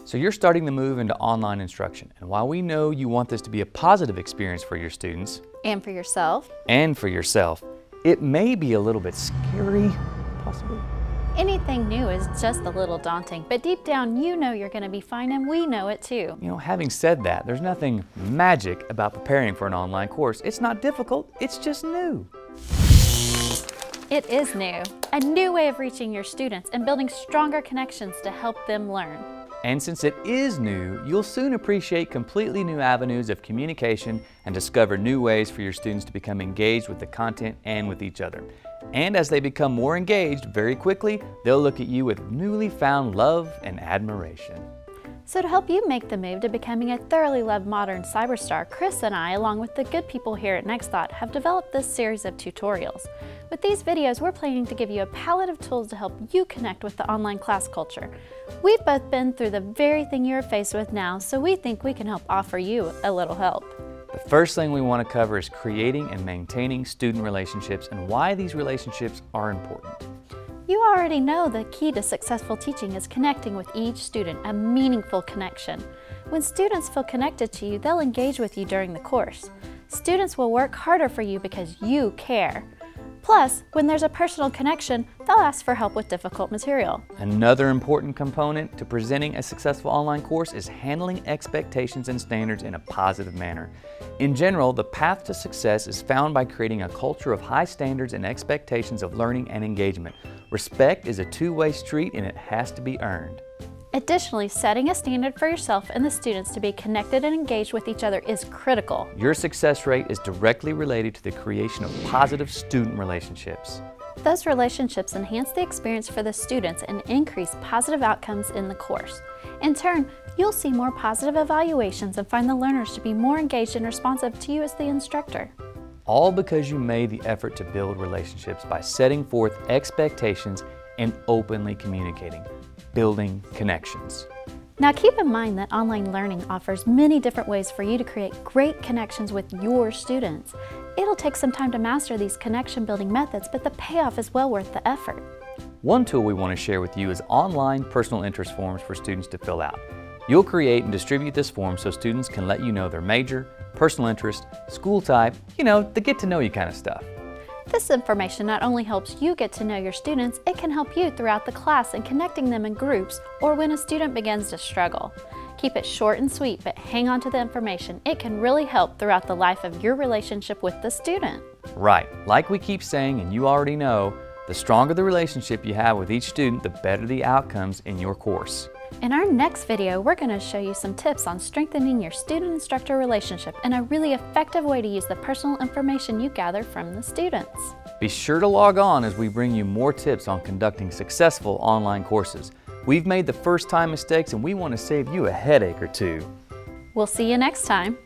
So you're starting to move into online instruction, and while we know you want this to be a positive experience for your students And for yourself. It may be a little bit scary, possibly. Anything new is just a little daunting, but deep down you know you're going to be fine, and we know it too. You know, having said that, there's nothing magic about preparing for an online course. It's not difficult, it's just new. It is new, a new way of reaching your students and building stronger connections to help them learn. And since it is new, you'll soon appreciate completely new avenues of communication and discover new ways for your students to become engaged with the content and with each other. And as they become more engaged, very quickly, they'll look at you with newly found love and admiration. So to help you make the move to becoming a thoroughly loved modern cyberstar, Chris and I, along with the good people here at NextThought, have developed this series of tutorials. With these videos, we're planning to give you a palette of tools to help you connect with the online class culture. We've both been through the very thing you're faced with now, so we think we can help offer you a little help. The first thing we want to cover is creating and maintaining student relationships and why these relationships are important. You already know the key to successful teaching is connecting with each student, a meaningful connection. When students feel connected to you, they'll engage with you during the course. Students will work harder for you because you care. Plus, when there's a personal connection, they'll ask for help with difficult material. Another important component to presenting a successful online course is handling expectations and standards in a positive manner. In general, the path to success is found by creating a culture of high standards and expectations of learning and engagement. Respect is a two-way street and it has to be earned. Additionally, setting a standard for yourself and the students to be connected and engaged with each other is critical. Your success rate is directly related to the creation of positive student relationships. Those relationships enhance the experience for the students and increase positive outcomes in the course. In turn, you'll see more positive evaluations and find the learners to be more engaged and responsive to you as the instructor. All because you made the effort to build relationships by setting forth expectations and openly communicating, building connections. Now keep in mind that online learning offers many different ways for you to create great connections with your students. It'll take some time to master these connection building methods, but the payoff is well worth the effort. One tool we want to share with you is online personal interest forms for students to fill out. You'll create and distribute this form so students can let you know their major, personal interest, school type, the get to know you kind of stuff. This information not only helps you get to know your students, it can help you throughout the class in connecting them in groups or when a student begins to struggle. Keep it short and sweet, but hang on to the information. It can really help throughout the life of your relationship with the student. Right, like we keep saying, and you already know, the stronger the relationship you have with each student, the better the outcomes in your course. In our next video, we're going to show you some tips on strengthening your student-instructor relationship and a really effective way to use the personal information you gather from the students. Be sure to log on as we bring you more tips on conducting successful online courses. We've made the first-time mistakes and we want to save you a headache or two. We'll see you next time.